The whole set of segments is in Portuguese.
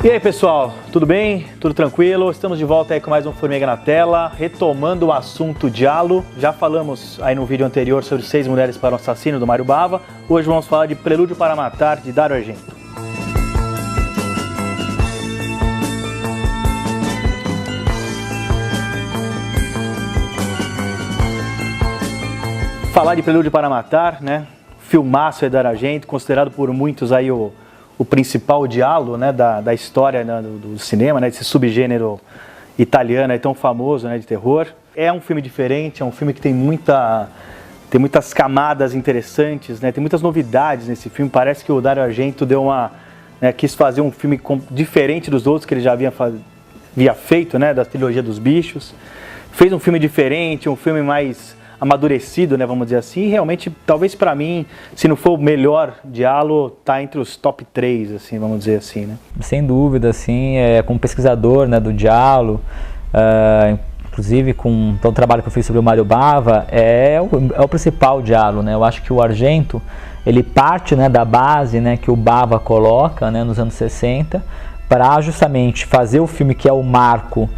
E aí pessoal, tudo bem? Tudo tranquilo? Estamos de volta aí com mais um Formiga na Tela, retomando o assunto Giallo. Já falamos aí no vídeo anterior sobre 6 Mulheres para o Assassino, do Mário Bava. Hoje vamos falar de Prelúdio para Matar, de Dario Argento. Falar de Prelúdio para Matar, né? Filmaço é Dario Argento, considerado por muitos aí o principal Giallo, né, da história, né, do cinema, né, desse subgênero italiano aí tão famoso, né, de terror. É um filme diferente, é um filme que tem muitas camadas interessantes, né, tem muitas novidades nesse filme. Parece que o Dario Argento quis fazer um filme diferente dos outros que ele já havia feito, né, da trilogia dos bichos. Fez um filme diferente, um filme mais amadurecido, né, vamos dizer assim, e realmente, talvez para mim, se não for o melhor Giallo, tá entre os top 3, assim, vamos dizer assim, né? Sem dúvida, assim, como pesquisador, né, do Giallo, inclusive com todo o trabalho que eu fiz sobre o Mário Bava, é o principal Giallo, né? Eu acho que o Argento, ele parte, né, da base, né, que o Bava coloca, né, nos anos 60, para justamente fazer o filme que é o marco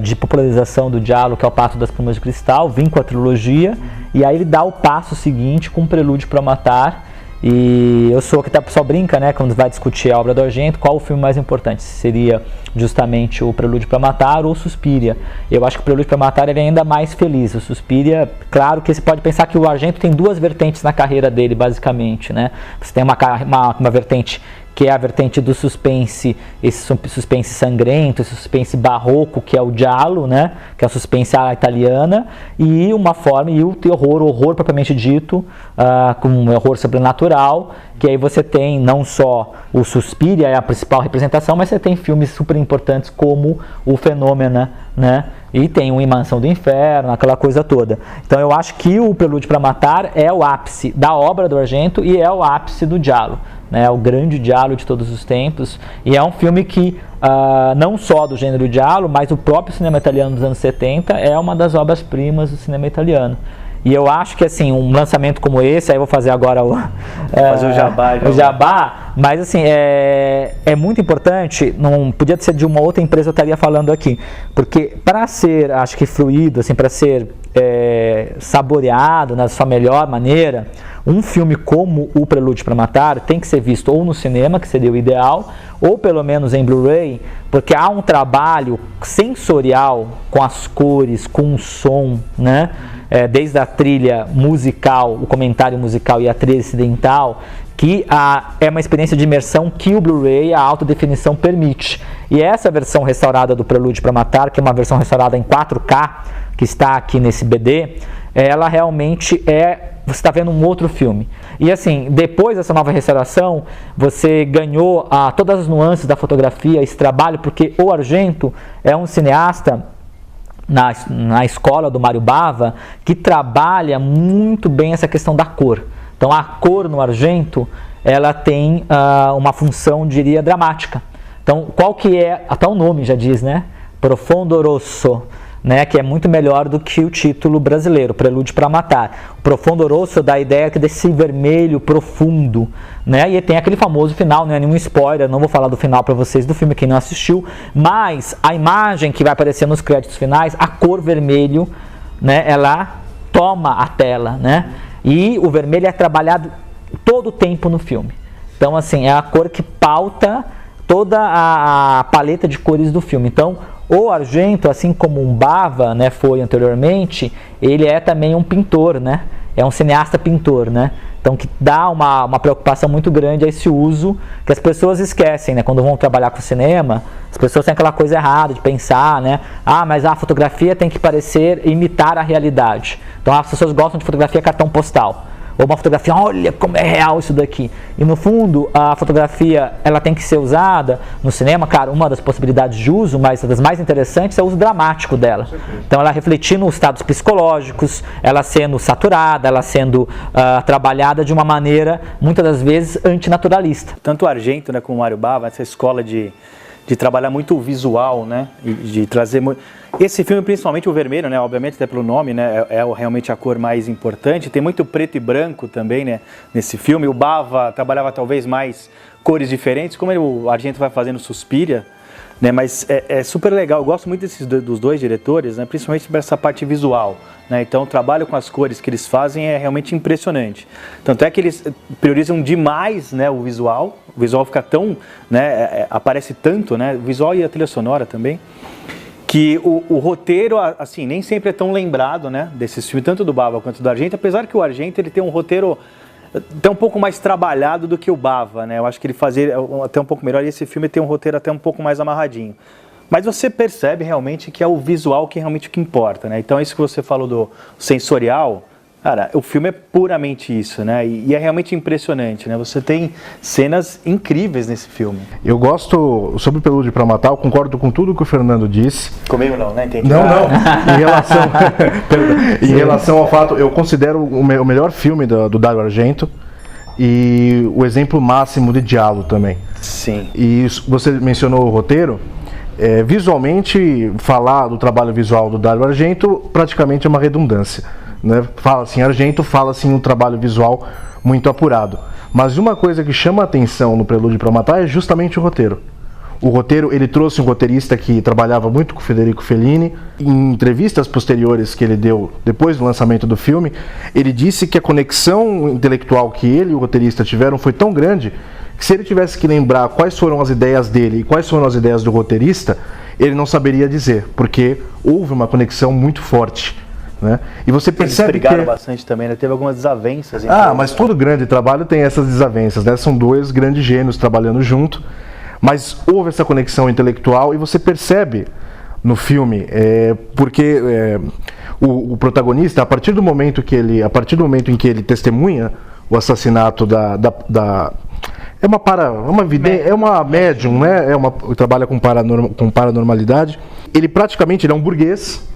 de popularização do Giallo, que é o Pacto das Plumas de Cristal, vem com a trilogia, e aí ele dá o passo seguinte com o Prelúdio para Matar. E eu sou que o pessoal brinca, né, quando vai discutir a obra do Argento, qual o filme mais importante, se seria justamente o Prelúdio para Matar ou Suspiria. Eu acho que o Prelúdio para Matar ele é ainda mais feliz. O Suspiria, claro que você pode pensar que o Argento tem duas vertentes na carreira dele, basicamente, né? Você tem uma vertente que é a vertente do suspense, esse suspense sangrento, esse suspense barroco, que é o Giallo, né? Que é a suspense à italiana, e uma forma, e o horror propriamente dito, com um horror sobrenatural, que aí você tem não só o Suspiria, é a principal representação, mas você tem filmes super importantes como o Fenômeno, né? E tem o Em Mansão do Inferno, aquela coisa toda. Então eu acho que o Prelúdio para Matar é o ápice da obra do Argento e é o ápice do Giallo, né? O grande Giallo de todos os tempos. E é um filme que, não só do gênero Giallo, mas o próprio cinema italiano dos anos 70 é uma das obras-primas do cinema italiano. E eu acho que, assim, um lançamento como esse, aí eu vou fazer agora fazer o jabá. O jabá, mas, assim, é muito importante, não podia ser de uma outra empresa, eu estaria falando aqui, porque para ser, acho que fluido, assim, para ser saboreado na sua melhor maneira, um filme como O Prelúdio para Matar tem que ser visto ou no cinema, que seria o ideal, ou pelo menos em Blu-ray, porque há um trabalho sensorial com as cores, com o som, né? Desde a trilha musical, o comentário musical e a trilha incidental, que é uma experiência de imersão que o Blu-ray, a alta definição, permite. E essa versão restaurada do Prelúdio para Matar, que é uma versão restaurada em 4K, que está aqui nesse BD, ela realmente você está vendo um outro filme. E assim, depois dessa nova restauração, você ganhou todas as nuances da fotografia, esse trabalho, porque o Argento é um cineasta na escola do Mário Bava, que trabalha muito bem essa questão da cor. Então a cor no Argento, ela tem uma função, diria, dramática. Então qual que é, até o nome já diz, né? Profondo Rosso, né, que é muito melhor do que o título brasileiro, Prelúdio para Matar. O Profondo Rosso dá a ideia desse vermelho profundo, né, e tem aquele famoso final, não é nenhum spoiler, não vou falar do final para vocês do filme, quem não assistiu, mas a imagem que vai aparecer nos créditos finais, a cor vermelho, né, ela toma a tela, né, e o vermelho é trabalhado todo o tempo no filme. Então, assim, é a cor que pauta toda a paleta de cores do filme. Então, o Argento, assim como um Bava, né, foi anteriormente, ele é também um pintor, né? É um cineasta pintor, né? Então que dá uma preocupação muito grande a esse uso que as pessoas esquecem, né? Quando vão trabalhar com cinema, as pessoas têm aquela coisa errada de pensar, né? Mas a fotografia tem que imitar a realidade. Então as pessoas gostam de fotografia cartão postal. Ou uma fotografia, olha como é real isso daqui. E no fundo, a fotografia ela tem que ser usada no cinema, claro, uma das possibilidades de uso, mas uma das mais interessantes é o uso dramático dela. Então ela refletindo os estados psicológicos, ela sendo saturada, ela sendo trabalhada de uma maneira, muitas das vezes, antinaturalista. Tanto o Argento, né, como o Mário Bava, essa escola de trabalhar muito o visual, né, e de trazer Esse filme, principalmente o vermelho, né, obviamente até pelo nome, né, é realmente a cor mais importante. Tem muito preto e branco também, né, nesse filme. O Bava trabalhava talvez mais cores diferentes, como o Argento vai fazendo Suspiria, né, mas é super legal. Eu gosto muito dos dois diretores, né, principalmente para essa parte visual, né. Então o trabalho com as cores que eles fazem é realmente impressionante. Tanto é que eles priorizam demais, né, o visual fica tão, né, aparece tanto, né, o visual e a trilha sonora também, que o roteiro, assim, nem sempre é tão lembrado, né, desses filmes, tanto do Bava quanto do Argento, apesar que o Argento ele tem um roteiro até um pouco mais trabalhado do que o Bava, né, eu acho que ele fazia até um pouco melhor, e esse filme tem um roteiro até um pouco mais amarradinho. Mas você percebe realmente que é o visual que realmente o que importa, né, então isso que você falou do sensorial, cara, o filme é puramente isso, né? E é realmente impressionante, né? Você tem cenas incríveis nesse filme. Eu gosto, sobre Prelúdio para Matar, eu concordo com tudo que o Fernando disse. Comigo não, né? Entendi. Não. Em relação ao fato, eu considero o melhor filme do Dario Argento e o exemplo máximo de diálogo também. Sim. E você mencionou o roteiro. Visualmente, falar do trabalho visual do Dario Argento praticamente é uma redundância. Né? Fala-se em Argento, fala-se em um trabalho visual muito apurado. Mas uma coisa que chama a atenção no Prelúdio para Matar é justamente o roteiro. O roteiro, ele trouxe um roteirista que trabalhava muito com Federico Fellini. Em entrevistas posteriores que ele deu depois do lançamento do filme, ele disse que a conexão intelectual que ele e o roteirista tiveram foi tão grande que se ele tivesse que lembrar quais foram as ideias dele e quais foram as ideias do roteirista, ele não saberia dizer, porque houve uma conexão muito forte. Né? E você percebe eles brigaram bastante também, né? Teve algumas desavenças. Mas todo grande trabalho tem essas desavenças, né? São dois grandes gênios trabalhando junto, mas houve essa conexão intelectual e você percebe no filme, porque o protagonista, a partir do momento em que ele testemunha o assassinato é uma médium, né? Trabalha com paranormalidade. Ele praticamente é um burguês.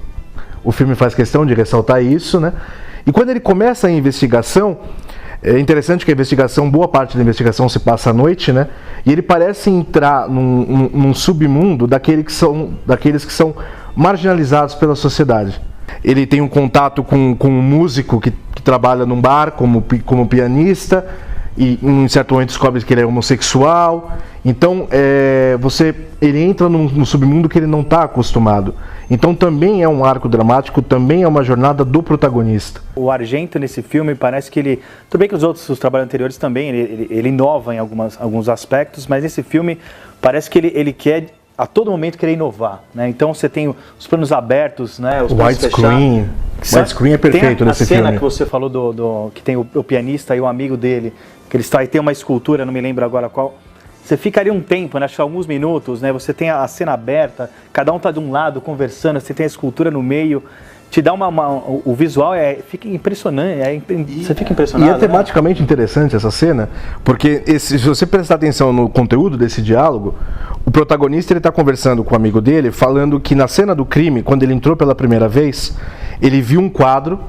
O filme faz questão de ressaltar isso, né? E quando ele começa a investigação, é interessante que a investigação, boa parte da investigação se passa à noite, né? E ele parece entrar num submundo daqueles que são marginalizados pela sociedade. Ele tem um contato com um músico que trabalha num bar como pianista, e em certo momento descobre que ele é homossexual. Então ele entra num submundo que ele não está acostumado. Então também é um arco dramático, também é uma jornada do protagonista. O Argento nesse filme parece que ele... Tudo bem que os trabalhos anteriores também, ele inova em alguns aspectos, mas nesse filme parece que ele quer a todo momento querer inovar, né? Então você tem os planos abertos, né? Os widescreen. O widescreen é perfeito nesse filme. Tem a cena que você falou que tem o pianista e o amigo dele, que ele está e tem uma escultura, não me lembro agora qual. Você fica ali um tempo, né, acho que alguns minutos, né, você tem a cena aberta, cada um está de um lado conversando, você tem a escultura no meio, te dá o visual fica impressionante, você fica impressionado. E é tematicamente interessante essa cena, porque se você prestar atenção no conteúdo desse diálogo, o protagonista está conversando com o amigo dele, falando que na cena do crime, quando ele entrou pela primeira vez, ele viu um quadro,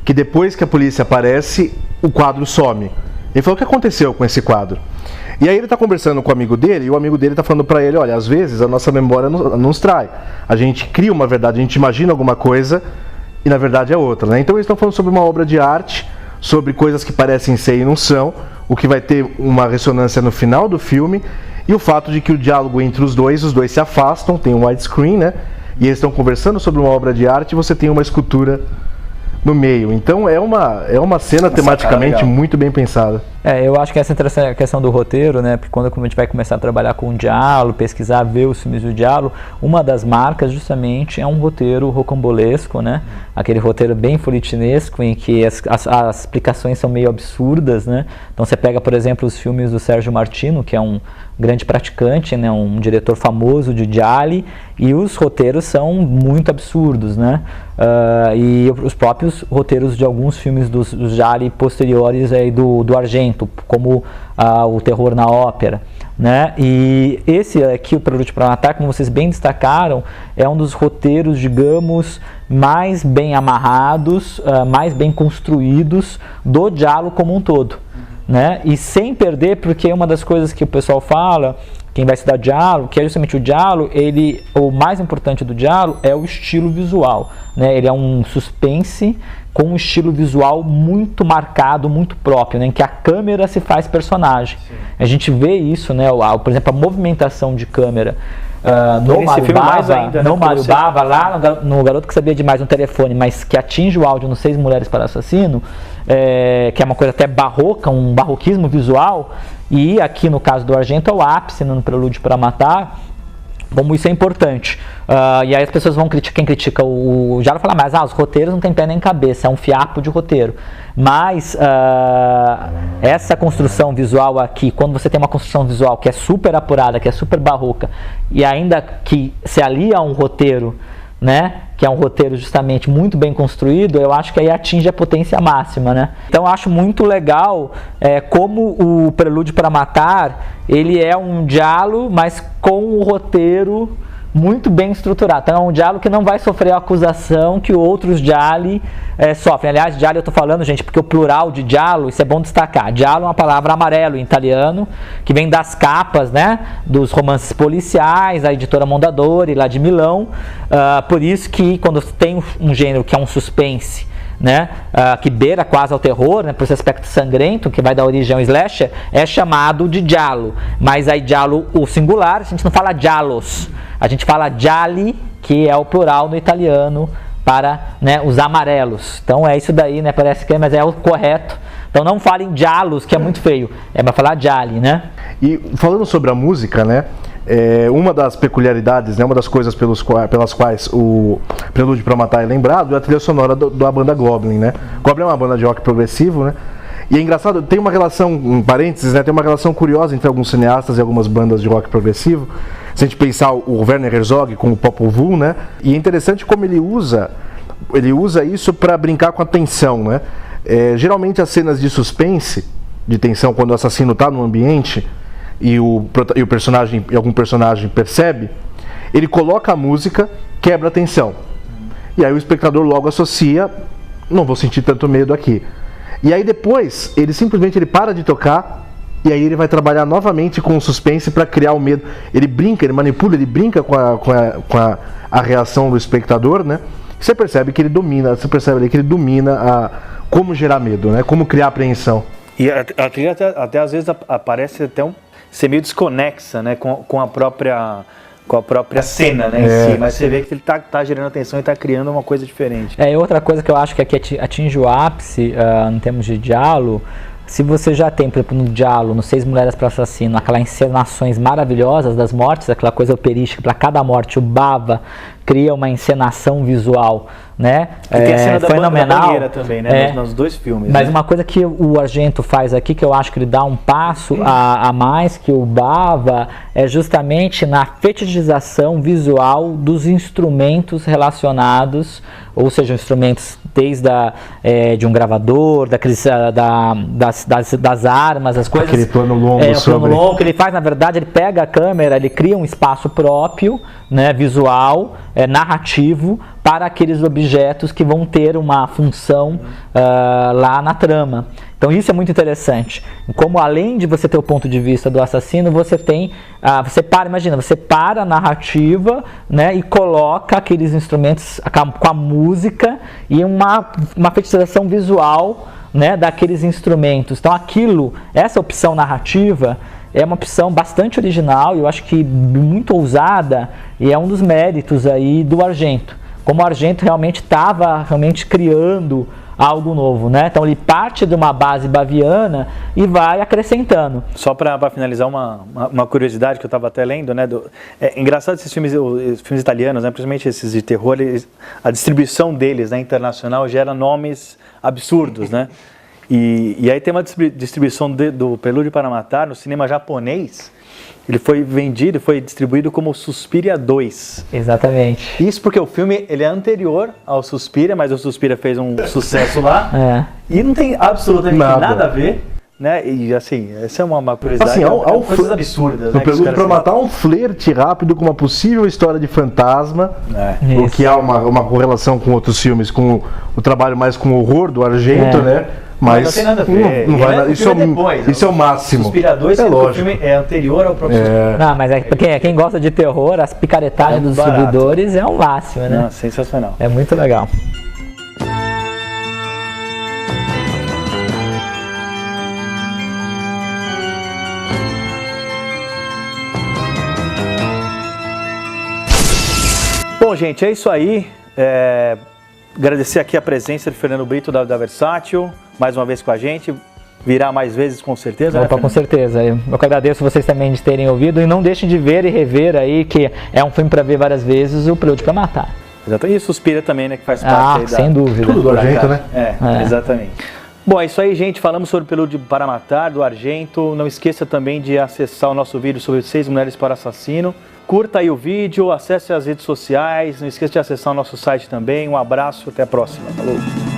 que depois que a polícia aparece, o quadro some. Ele falou: o que aconteceu com esse quadro? E aí ele está conversando com o amigo dele, e o amigo dele está falando para ele: olha, às vezes a nossa memória nos trai. A gente cria uma verdade, a gente imagina alguma coisa e na verdade é outra, né? Então eles estão falando sobre uma obra de arte, sobre coisas que parecem ser e não são, o que vai ter uma ressonância no final do filme, e o fato de que o diálogo entre os dois se afastam, tem um widescreen, né? E eles estão conversando sobre uma obra de arte e você tem uma escultura no meio. Então é uma cena tematicamente muito bem pensada. Eu acho que essa interessante a questão do roteiro, né? Porque quando a gente vai começar a trabalhar com o diálogo, pesquisar, ver os filmes do diálogo, uma das marcas justamente é um roteiro rocambolesco, né? Aquele roteiro bem folhetinesco em que as explicações são meio absurdas, né? Então você pega, por exemplo, os filmes do Sérgio Martino, que é um grande praticante, né? Um diretor famoso de gialli, e os roteiros são muito absurdos, né? E os próprios roteiros de alguns filmes dos gialli posteriores do Argento, como o Terror na Ópera, né? E esse aqui, o Prelúdio para Matar, como vocês bem destacaram, é um dos roteiros, digamos, mais bem amarrados, mais bem construídos do diálogo como um todo, né? E sem perder, porque uma das coisas que o pessoal fala quem vai estudar giallo, que é justamente o giallo, o mais importante do giallo é o estilo visual, né? Ele é um suspense com um estilo visual muito marcado, muito próprio, né? Em que a câmera se faz personagem. Sim. A gente vê isso, né? Por exemplo, a movimentação de câmera no Mário Bava, lá no Garoto que Sabia Demais no Telefone, mas que atinge o áudio no 6 Mulheres para Assassino, que é uma coisa até barroca, um barroquismo visual, e aqui no caso do Argento é o ápice no Prelúdio para Matar, como isso é importante. E aí as pessoas vão criticar, quem critica o giallo fala, mas os roteiros não tem pé nem cabeça, é um fiapo de roteiro. Mas essa construção visual aqui, quando você tem uma construção visual que é super apurada, que é super barroca, e ainda que se alia a um roteiro, né, que é um roteiro justamente muito bem construído, eu acho que aí atinge a potência máxima, né? Então eu acho muito legal como o Prelúdio para Matar, ele é um giallo, mas com o roteiro muito bem estruturado. Então é um giallo que não vai sofrer a acusação que outros gialli sofrem. Aliás, giallo eu estou falando, gente, porque o plural de giallo, isso é bom destacar. Giallo é uma palavra amarelo em italiano, que vem das capas, né, dos romances policiais, da editora Mondadori, lá de Milão. Por isso que quando tem um gênero que é um suspense, né, que beira quase ao terror, né, por esse aspecto sangrento que vai dar origem ao slasher, é chamado de giallo. Mas aí giallo, o singular, a gente não fala giallos, a gente fala gialli, que é o plural no italiano para, né, os amarelos. Então é isso daí, né, parece que mas é o correto. Então não falem giallos, que é muito feio, é para falar gialli, né? E falando sobre a música, né, uma das peculiaridades, né, uma das coisas pelas quais o Prelúdio para Matar é lembrado é a trilha sonora da banda Goblin, né? Goblin é uma banda de rock progressivo, né? E é engraçado, tem uma relação, em parênteses, né, tem uma relação curiosa entre alguns cineastas e algumas bandas de rock progressivo. Se a gente pensar o Werner Herzog com o Popol Vuh, né? E é interessante como ele usa isso para brincar com a tensão, né? Geralmente as cenas de suspense, de tensão, quando o assassino está no ambiente e algum personagem percebe, ele coloca a música, quebra a tensão. E aí o espectador logo associa, não vou sentir tanto medo aqui. E aí depois, ele simplesmente para de tocar, e aí ele vai trabalhar novamente com o suspense para criar o medo. Ele brinca, ele manipula, ele brinca com a reação do espectador, né? Você percebe que ele domina, como gerar medo, né? Como criar apreensão. E a trilha até às vezes aparece até ser meio desconexa, né? Com a própria cena, né, em si, mas você vê que ele tá gerando atenção e tá criando uma coisa diferente. E outra coisa que eu acho que aqui atinge o ápice em termos de giallo, se você já tem, por exemplo, no giallo, no 6 Mulheres para Assassino, aquelas encenações maravilhosas das mortes, aquela coisa operística, para cada morte o Bava cria uma encenação visual, né? E tem a cena fenomenal da banheira também, né? Nos dois filmes. Mas né? Uma coisa que o Argento faz aqui, que eu acho que ele dá um passo a mais que o Bava, é justamente na fetichização visual dos instrumentos relacionados, ou seja, instrumentos desde de um gravador, das armas, as coisas. Aquele plano longo plano longo que ele faz, na verdade, ele pega a câmera, ele cria um espaço próprio, né, visual, narrativo, para aqueles objetos que vão ter uma função lá na trama. Então isso é muito interessante. Como além de você ter o ponto de vista do assassino, você tem, você para a narrativa, né, e coloca aqueles instrumentos com a música e uma fetichização visual, né, daqueles instrumentos. Então essa opção narrativa é uma opção bastante original e eu acho que muito ousada, e é um dos méritos aí do Argento. Como o Argento realmente estava criando algo novo, né? Então ele parte de uma base baviana e vai acrescentando. Só para finalizar uma curiosidade que eu estava até lendo, né? É engraçado esses filmes italianos, né? Principalmente esses de terror, a distribuição deles, né, internacional gera nomes absurdos, né? E aí tem uma distribuição do Prelúdio para Matar no cinema japonês. Ele foi distribuído como Suspiria 2. Exatamente. Isso porque o filme ele é anterior ao Suspiria, mas o Suspiria fez um sucesso lá. E não tem absolutamente nada a ver. Né? E assim, essa é uma curiosidade, assim, coisas absurdas. No Prelúdio para Matar, um flerte rápido com uma possível história de fantasma, o que há uma correlação com outros filmes, com o trabalho mais com horror do Argento, né? Mas não tem nada a ver. Não vai, Isso é depois. Isso é o máximo. Suspirador, é lógico. o filme é anterior ao próprio Suspirador. Não, mas quem gosta de terror, as picaretagens dos barato. distribuidores é o máximo, né? Não, sensacional. É muito legal. Bom, gente, é isso aí. Agradecer aqui a presença de Fernando Brito da Versátil, mais uma vez com a gente. Virá mais vezes, com certeza. Opa, né, com certeza. Eu que agradeço vocês também de terem ouvido. E não deixem de ver e rever aí, que é um filme para ver várias vezes, o Prelude para Matar. Exatamente. E Suspira também, né? Que faz parte aí sem dúvida. Tudo do Argento, né? Exatamente. Bom, é isso aí, gente. Falamos sobre o Prelude para Matar, do Argento. Não esqueça também de acessar o nosso vídeo sobre 6 Mulheres para o Assassino. Curta aí o vídeo, acesse as redes sociais. Não esqueça de acessar o nosso site também. Um abraço, até a próxima. Falou!